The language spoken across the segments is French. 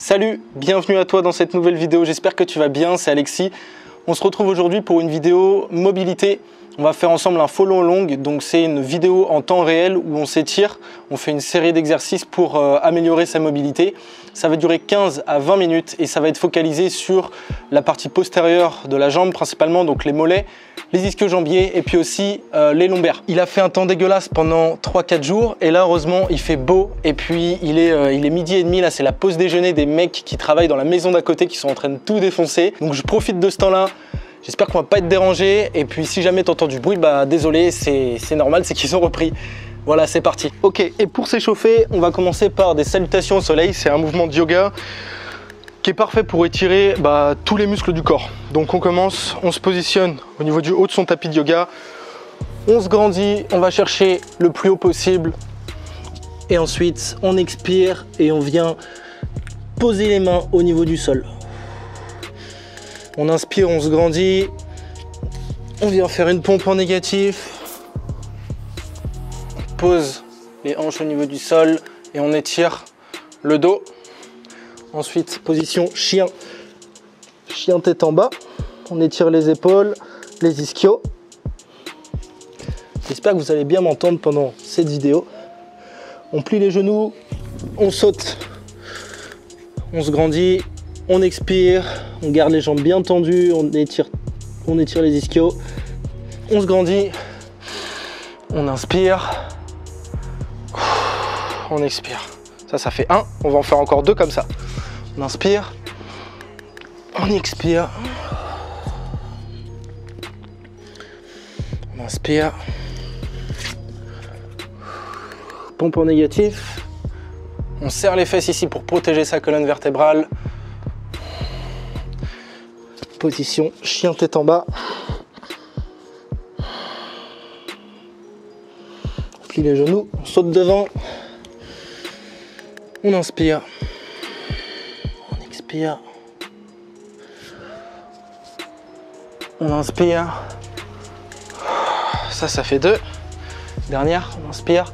Salut, bienvenue à toi dans cette nouvelle vidéo, j'espère que tu vas bien, c'est Alexis. On se retrouve aujourd'hui pour une vidéo mobilité. On va faire ensemble un follow long, donc c'est une vidéo en temps réel où on s'étire, on fait une série d'exercices pour améliorer sa mobilité. Ça va durer 15 à 20 minutes et ça va être focalisé sur la partie postérieure de la jambe principalement, donc les mollets, les ischio-jambiers et puis aussi les lombaires. Il a fait un temps dégueulasse pendant 3-4 jours et là heureusement il fait beau et puis il est midi et demi, là c'est la pause déjeuner des mecs qui travaillent dans la maison d'à côté qui sont en train de tout défoncer. Donc je profite de ce temps-là. J'espère qu'on va pas être dérangé et puis si jamais tu entends du bruit, bah désolé, c'est normal, c'est qu'ils ont repris. Voilà, c'est parti. Ok, et pour s'échauffer, on va commencer par des salutations au soleil. C'est un mouvement de yoga qui est parfait pour étirer tous les muscles du corps. Donc on commence, on se positionne au niveau du haut de son tapis de yoga. On se grandit, on va chercher le plus haut possible. Et ensuite, on expire et on vient poser les mains au niveau du sol. On inspire, on se grandit, on vient faire une pompe en négatif, on pose les hanches au niveau du sol et on étire le dos. Ensuite, position chien, chien tête en bas, on étire les épaules, les ischios. J'espère que vous allez bien m'entendre pendant cette vidéo. On plie les genoux, on saute, on se grandit. On expire, on garde les jambes bien tendues, on étire les ischios, on se grandit, on inspire, on expire. Ça fait 1, on va en faire encore 2 comme ça. On inspire, on expire, on inspire, pompe en négatif, on serre les fesses ici pour protéger sa colonne vertébrale. Position chien tête en bas. On plie les genoux, on saute devant. On inspire. On expire. On inspire. Ça fait 2. Dernière, on inspire.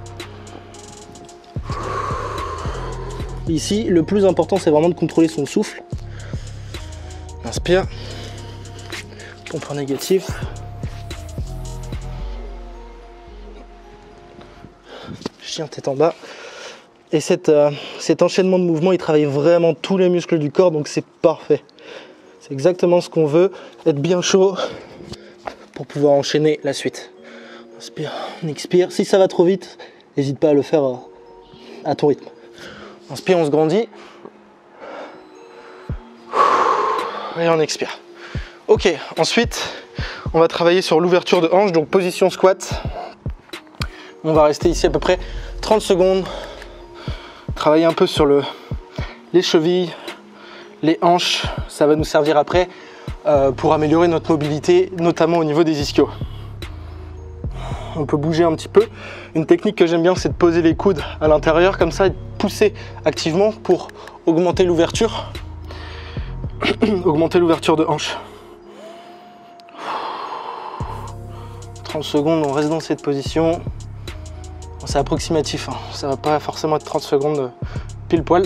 Ici, le plus important, c'est vraiment de contrôler son souffle. On inspire. Pompe en négatif. Chien tête en bas. Et cet enchaînement de mouvements, il travaille vraiment tous les muscles du corps, donc c'est parfait. C'est exactement ce qu'on veut, être bien chaud pour pouvoir enchaîner la suite. On inspire, on expire. Si ça va trop vite, n'hésite pas à le faire à ton rythme. On inspire, on se grandit. Et on expire. Ok, ensuite, on va travailler sur l'ouverture de hanche, donc position squat. On va rester ici à peu près 30 secondes. Travailler un peu sur les chevilles, les hanches. Ça va nous servir après pour améliorer notre mobilité, notamment au niveau des ischios. On peut bouger un petit peu. Une technique que j'aime bien, c'est de poser les coudes à l'intérieur, comme ça, et de pousser activement pour augmenter l'ouverture. Augmenter l'ouverture de hanche. 30 secondes, on reste dans cette position. C'est approximatif, hein. Ça va pas forcément être 30 secondes pile poil.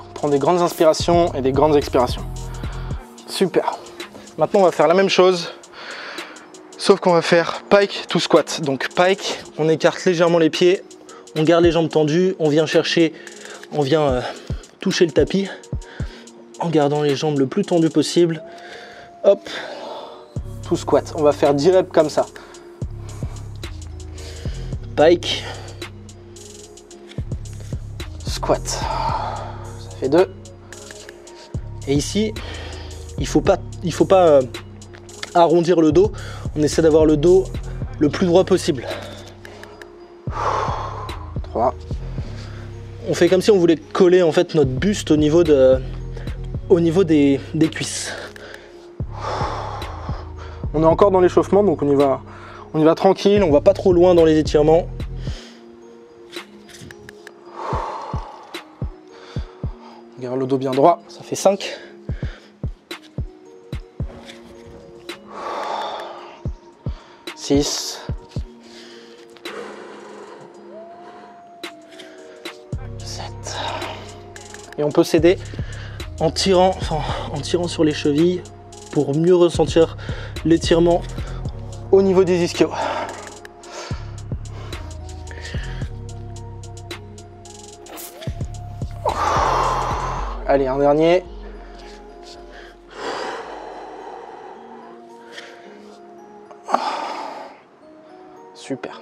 On prend des grandes inspirations et des grandes expirations. Super. Maintenant, on va faire la même chose, sauf qu'on va faire pike to squat. Donc pike, on écarte légèrement les pieds, on garde les jambes tendues, on vient toucher le tapis en gardant les jambes le plus tendues possible. Hop, tout squat. On va faire 10 reps comme ça. Pike, squat. Ça fait 2. Et ici, il faut pas arrondir le dos. On essaie d'avoir le dos le plus droit possible. 3. On fait comme si on voulait coller en fait notre buste au niveau des cuisses. On est encore dans l'échauffement, donc on y va tranquille, on va pas trop loin dans les étirements. On garde le dos bien droit, ça fait 5. 6. Et on peut s'aider en tirant sur les chevilles pour mieux ressentir l'étirement au niveau des ischios. Allez, un dernier. Super.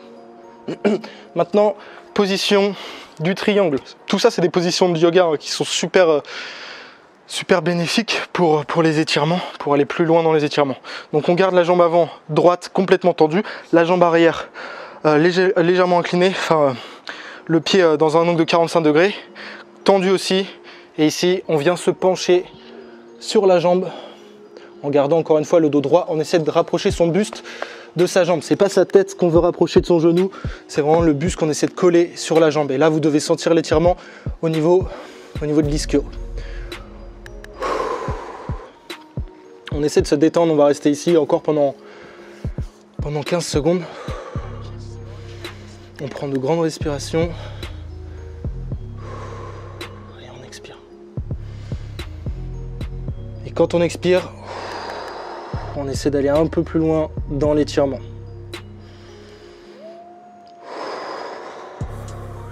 Maintenant, position du triangle. Tout ça, c'est des positions de yoga qui sont super bénéfiques pour les étirements, pour aller plus loin dans les étirements. Donc on garde la jambe avant droite complètement tendue, la jambe arrière légèrement inclinée, enfin le pied dans un angle de 45 degrés, tendu aussi. Et ici, on vient se pencher sur la jambe en gardant encore une fois le dos droit. On essaie de rapprocher son buste de sa jambe. C'est pas sa tête qu'on veut rapprocher de son genou, c'est vraiment le buste qu'on essaie de coller sur la jambe. Et là, vous devez sentir l'étirement au niveau de l'ischio. On essaie de se détendre, on va rester ici encore pendant 15 secondes. On prend de grandes respirations. Et on expire. Et quand on expire, on essaie d'aller un peu plus loin dans l'étirement.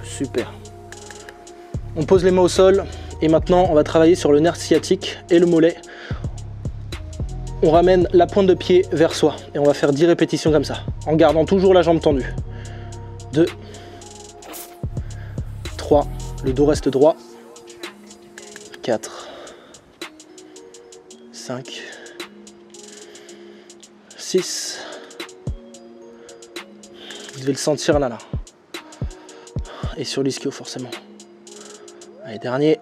Super. On pose les mains au sol et maintenant on va travailler sur le nerf sciatique et le mollet. On ramène la pointe de pied vers soi et on va faire 10 répétitions comme ça, en gardant toujours la jambe tendue. 2, 3, le dos reste droit. 4, 5, 6. Vous devez le sentir là. Et sur l'ischio forcément. Allez, dernier.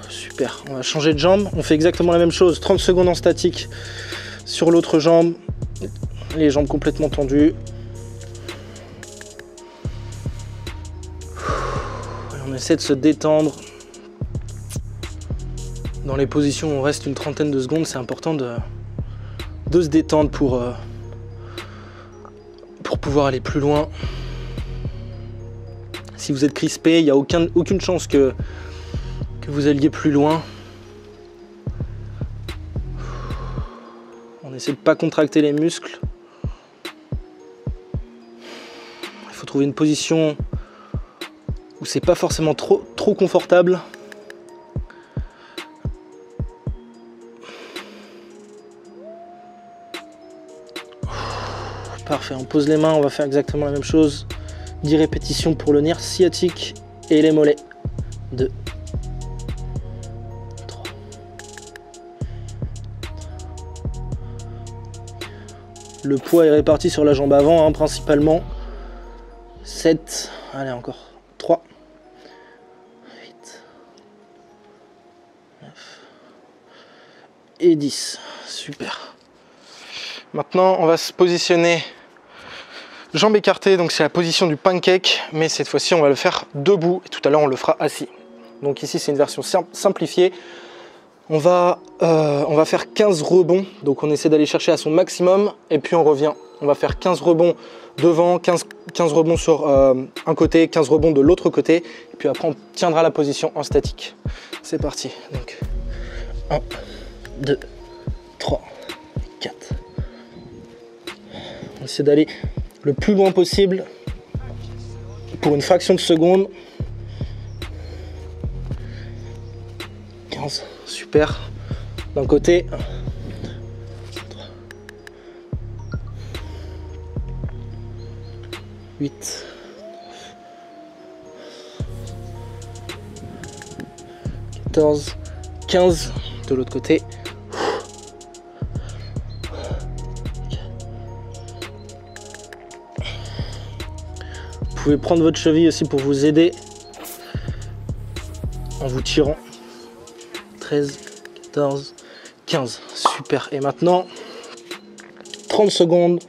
Super, on va changer de jambe, on fait exactement la même chose, 30 secondes en statique sur l'autre jambe, les jambes complètement tendues. Et on essaie de se détendre. Dans les positions où on reste une trentaine de secondes, c'est important de se détendre pour pouvoir aller plus loin. Si vous êtes crispé, il n'y a aucune chance que vous alliez plus loin. On essaie de ne pas contracter les muscles. Il faut trouver une position où c'est pas forcément trop confortable. Parfait, on pose les mains, on va faire exactement la même chose. 10 répétitions pour le nerf sciatique et les mollets. 2. Le poids est réparti sur la jambe avant, principalement. 7, allez encore. 3, 8, 9 et 10. Super. Maintenant, on va se positionner jambes écartées, donc c'est la position du pancake, mais cette fois-ci, on va le faire debout. Et tout à l'heure, on le fera assis. Donc ici, c'est une version simplifiée. On va faire 15 rebonds, donc on essaie d'aller chercher à son maximum et puis on revient. On va faire 15 rebonds devant, 15 rebonds sur un côté, 15 rebonds de l'autre côté. Et puis après on tiendra la position en statique. C'est parti. Donc 1, 2, 3, 4. On essaie d'aller le plus loin possible pour une fraction de seconde. 15. Super. D'un côté. 8. 14. 15. De l'autre côté. Vous pouvez prendre votre cheville aussi pour vous aider en vous tirant. 13, 14, 15. Super. Et maintenant, 30 secondes.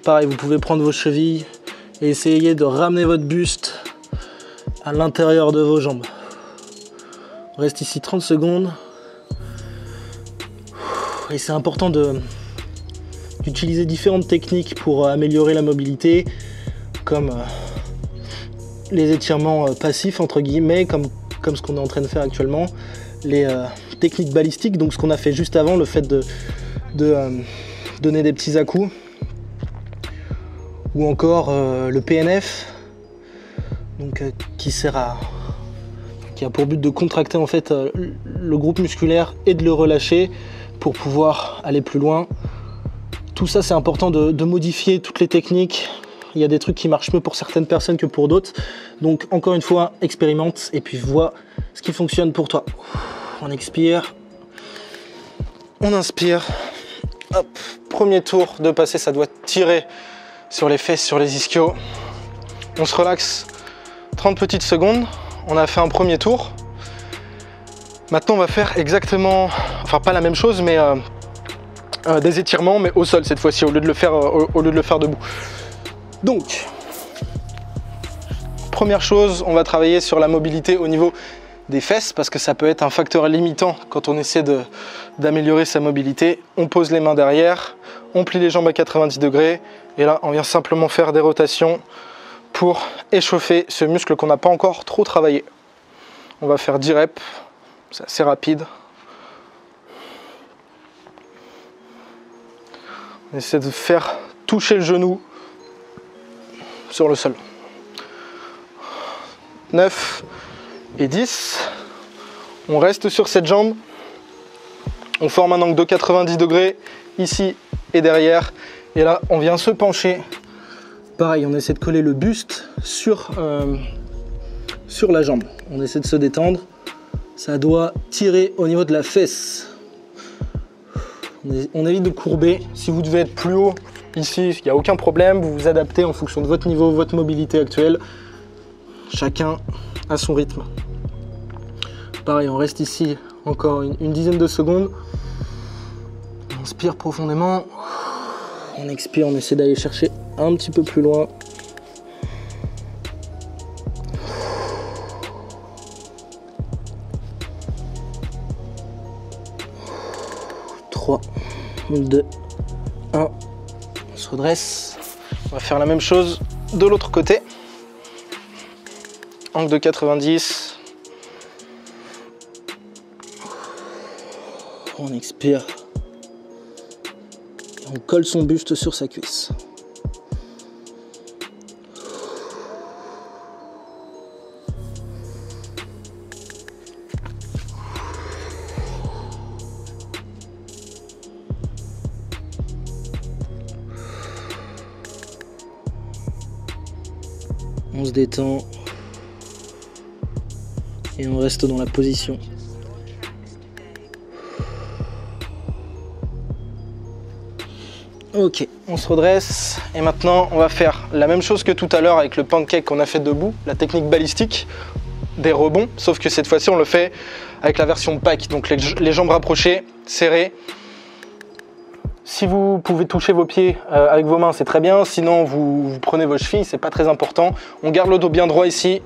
Pareil, vous pouvez prendre vos chevilles et essayer de ramener votre buste à l'intérieur de vos jambes. On reste ici 30 secondes. Et c'est important d'utiliser différentes techniques pour améliorer la mobilité, comme les étirements passifs, entre guillemets, comme ce qu'on est en train de faire actuellement, les techniques balistiques, donc ce qu'on a fait juste avant, le fait de donner des petits à-coups, ou encore le PNF, donc qui a pour but de contracter en fait le groupe musculaire et de le relâcher pour pouvoir aller plus loin. Tout ça, c'est important de modifier toutes les techniques. Il y a des trucs qui marchent mieux pour certaines personnes que pour d'autres. Donc encore une fois, expérimente et puis vois ce qui fonctionne pour toi. On expire, on inspire. Hop, premier tour de passer, ça doit tirer sur les fesses, sur les ischios. On se relaxe 30 petites secondes. On a fait un premier tour. Maintenant, on va faire exactement, enfin pas la même chose, mais des étirements, mais au sol cette fois-ci, au lieu de le faire debout. Donc, première chose, on va travailler sur la mobilité au niveau des fesses, parce que ça peut être un facteur limitant quand on essaie d'améliorer sa mobilité. On pose les mains derrière, on plie les jambes à 90 degrés, et là, on vient simplement faire des rotations pour échauffer ce muscle qu'on n'a pas encore trop travaillé. On va faire 10 reps, c'est assez rapide. On essaie de faire toucher le genou sur le sol. 9 et 10. On reste sur cette jambe. On forme un angle de 90 degrés ici et derrière. Et là, on vient se pencher. Pareil, on essaie de coller le buste sur la jambe. On essaie de se détendre. Ça doit tirer au niveau de la fesse. On évite de courber. Si vous devez être plus haut ici, il n'y a aucun problème. Vous vous adaptez en fonction de votre niveau, votre mobilité actuelle. Chacun à son rythme. Pareil, on reste ici encore une dizaine de secondes. On inspire profondément. On expire, on essaie d'aller chercher un petit peu plus loin. 3, 2, 1. On se redresse. On va faire la même chose de l'autre côté. Angle de 90. On expire. Et on colle son buste sur sa cuisse. On se détend et on reste dans la position. Ok, on se redresse et maintenant on va faire la même chose que tout à l'heure avec le pancake qu'on a fait debout, la technique balistique des rebonds, sauf que cette fois-ci on le fait avec la version pack, donc les jambes rapprochées, serrées. Si vous pouvez toucher vos pieds avec vos mains, c'est très bien. Sinon, vous prenez vos chevilles, c'est pas très important. On garde le dos bien droit ici.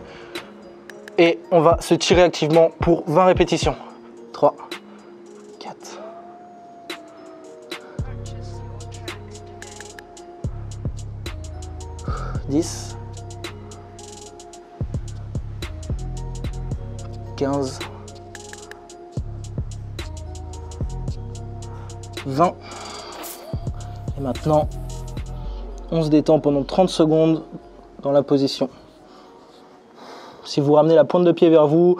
Et on va se tirer activement pour 20 répétitions. 3, 4. 10. 15. 20. Et maintenant, on se détend pendant 30 secondes dans la position. Si vous ramenez la pointe de pied vers vous,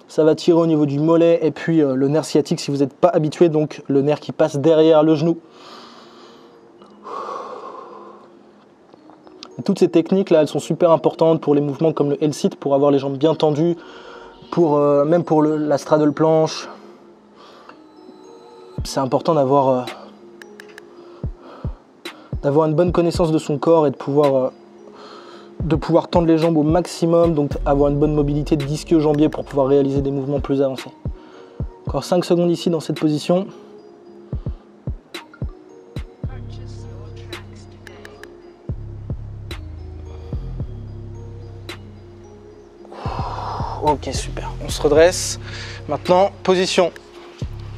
ça va tirer au niveau du mollet et puis le nerf sciatique si vous n'êtes pas habitué, donc le nerf qui passe derrière le genou. Et toutes ces techniques là, elles sont super importantes pour les mouvements comme le L-sit, pour avoir les jambes bien tendues, même pour la straddle planche. C'est important d'avoir une bonne connaissance de son corps et de pouvoir tendre les jambes au maximum, donc avoir une bonne mobilité de disque-jambier pour pouvoir réaliser des mouvements plus avancés. Encore 5 secondes ici dans cette position. Ok, super. On se redresse. Maintenant, position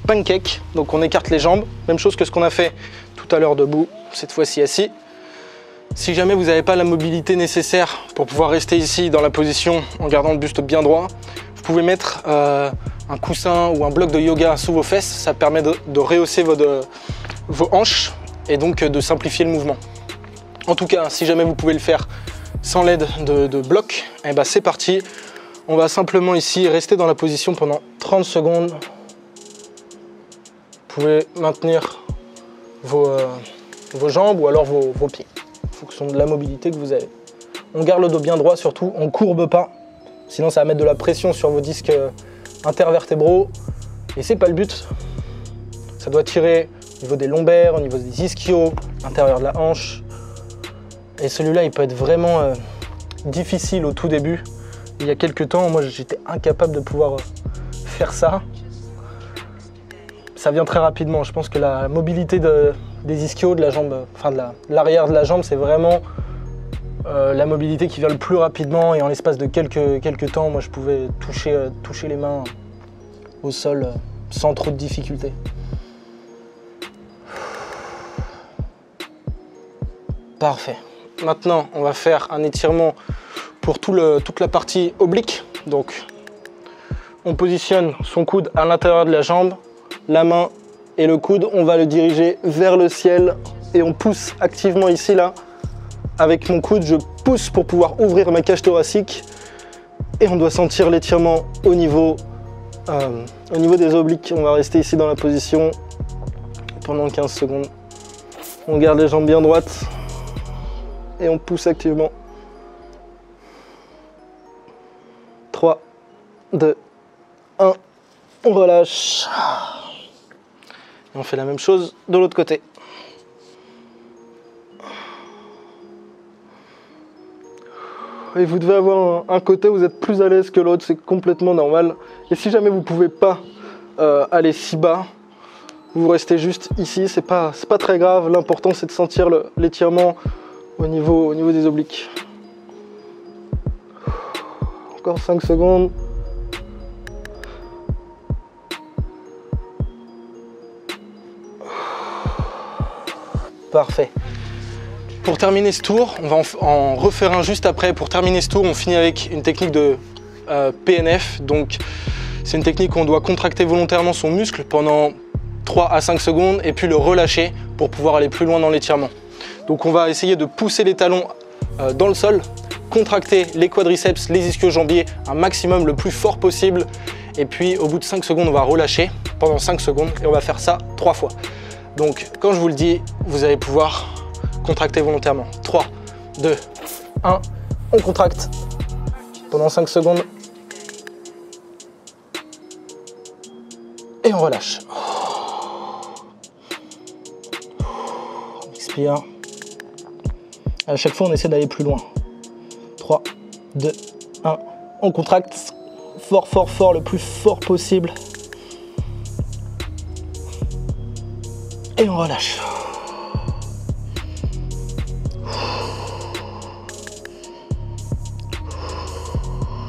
pancake. Donc on écarte les jambes. Même chose que ce qu'on a fait tout à l'heure debout, cette fois-ci assis. Si jamais vous n'avez pas la mobilité nécessaire pour pouvoir rester ici dans la position en gardant le buste bien droit. Vous pouvez mettre un coussin ou un bloc de yoga sous vos fesses, ça permet de rehausser vos hanches et donc de simplifier le mouvement. En tout cas, si jamais vous pouvez le faire sans l'aide de bloc, eh ben c'est parti. On va simplement ici rester dans la position pendant 30 secondes. Vous pouvez maintenir vos jambes ou alors vos pieds, en fonction de la mobilité que vous avez. On garde le dos bien droit surtout, on ne courbe pas, sinon ça va mettre de la pression sur vos disques intervertébraux et c'est pas le but. Ça doit tirer au niveau des lombaires, au niveau des ischios, l'intérieur de la hanche. Et celui-là il peut être vraiment difficile au tout début. Il y a quelques temps, moi j'étais incapable de pouvoir faire ça. Ça vient très rapidement. Je pense que la mobilité des ischios, de la jambe, enfin de l'arrière de la jambe, c'est vraiment la mobilité qui vient le plus rapidement. Et en l'espace de quelques temps, moi je pouvais toucher les mains au sol sans trop de difficultés. Parfait. Maintenant, on va faire un étirement pour toute la partie oblique. Donc, on positionne son coude à l'intérieur de la jambe, la main et le coude, on va le diriger vers le ciel et on pousse activement ici, là. Avec mon coude, je pousse pour pouvoir ouvrir ma cage thoracique et on doit sentir l'étirement au niveau des obliques. On va rester ici dans la position pendant 15 secondes. On garde les jambes bien droites et on pousse activement. 3, 2, 1, on relâche. Et on fait la même chose de l'autre côté. Et vous devez avoir un côté où vous êtes plus à l'aise que l'autre, c'est complètement normal. Et si jamais vous ne pouvez pas aller si bas, vous restez juste ici, c'est pas très grave. L'important c'est de sentir l'étirement au niveau des obliques. Encore 5 secondes. Parfait. Pour terminer ce tour, on va en refaire un juste après. Pour terminer ce tour, on finit avec une technique de PNF. Donc, c'est une technique où on doit contracter volontairement son muscle pendant 3 à 5 secondes et puis le relâcher pour pouvoir aller plus loin dans l'étirement. Donc, on va essayer de pousser les talons dans le sol, contracter les quadriceps, les ischio-jambiers un maximum le plus fort possible. Et puis, au bout de 5 secondes, on va relâcher pendant 5 secondes et on va faire ça 3 fois. Donc, quand je vous le dis, vous allez pouvoir contracter volontairement. 3, 2, 1, on contracte pendant 5 secondes. Et on relâche. On expire. À chaque fois, on essaie d'aller plus loin. 3, 2, 1, on contracte fort, fort, fort, le plus fort possible. Et on relâche.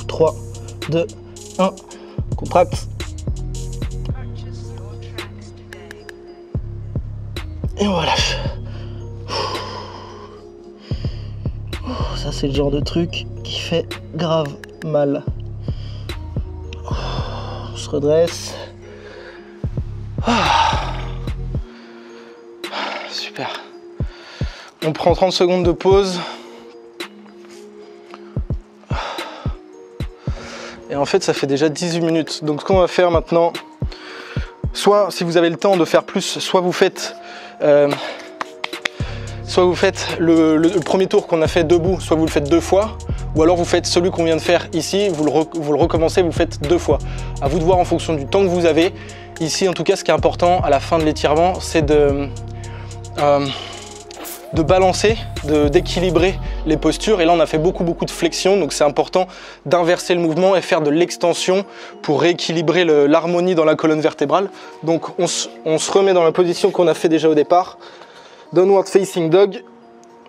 3, 2, 1, contracte. Et on relâche. Ça c'est le genre de truc qui fait grave mal. On se redresse. Super. On prend 30 secondes de pause. Et en fait, ça fait déjà 18 minutes. Donc ce qu'on va faire maintenant, soit si vous avez le temps de faire plus, soit vous faites le premier tour qu'on a fait debout, soit vous le faites 2 fois, ou alors vous faites celui qu'on vient de faire ici, vous le recommencez, vous le faites 2 fois. À vous de voir en fonction du temps que vous avez. Ici, en tout cas, ce qui est important à la fin de l'étirement, c'est de balancer, d'équilibrer les postures. Et là, on a fait beaucoup de flexion, donc c'est important d'inverser le mouvement et faire de l'extension pour rééquilibrer l'harmonie dans la colonne vertébrale. Donc, on se remet dans la position qu'on a fait déjà au départ. Downward Facing Dog.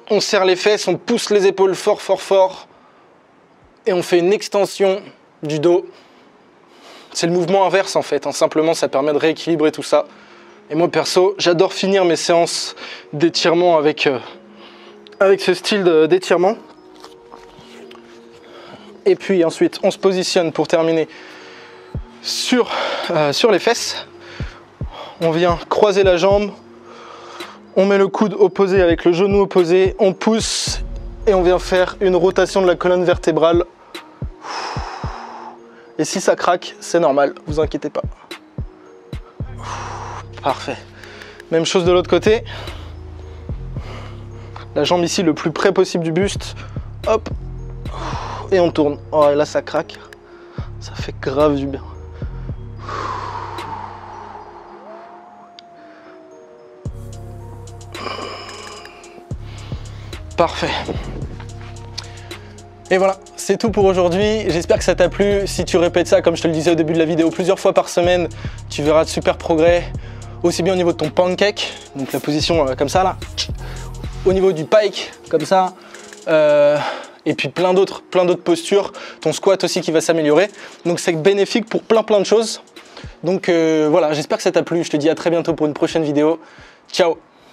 On serre les fesses, on pousse les épaules fort, fort, fort. Et on fait une extension du dos. C'est le mouvement inverse en fait, hein. Simplement ça permet de rééquilibrer tout ça. Et moi perso, j'adore finir mes séances d'étirement avec ce style d'étirement. Et puis ensuite, on se positionne pour terminer sur les fesses. On vient croiser la jambe. On met le coude opposé avec le genou opposé. On pousse et on vient faire une rotation de la colonne vertébrale. Et si ça craque, c'est normal, vous inquiétez pas. Parfait. Même chose de l'autre côté. La jambe ici le plus près possible du buste. Hop. Et on tourne. Oh, et là ça craque. Ça fait grave du bien. Parfait. Et voilà, c'est tout pour aujourd'hui. J'espère que ça t'a plu. Si tu répètes ça, comme je te le disais au début de la vidéo, plusieurs fois par semaine, tu verras de super progrès. Aussi bien au niveau de ton pancake, donc la position comme ça là. Au niveau du pike, comme ça. Et puis plein d'autres postures. Ton squat aussi qui va s'améliorer. Donc c'est bénéfique pour plein de choses. Donc voilà, j'espère que ça t'a plu. Je te dis à très bientôt pour une prochaine vidéo. Ciao!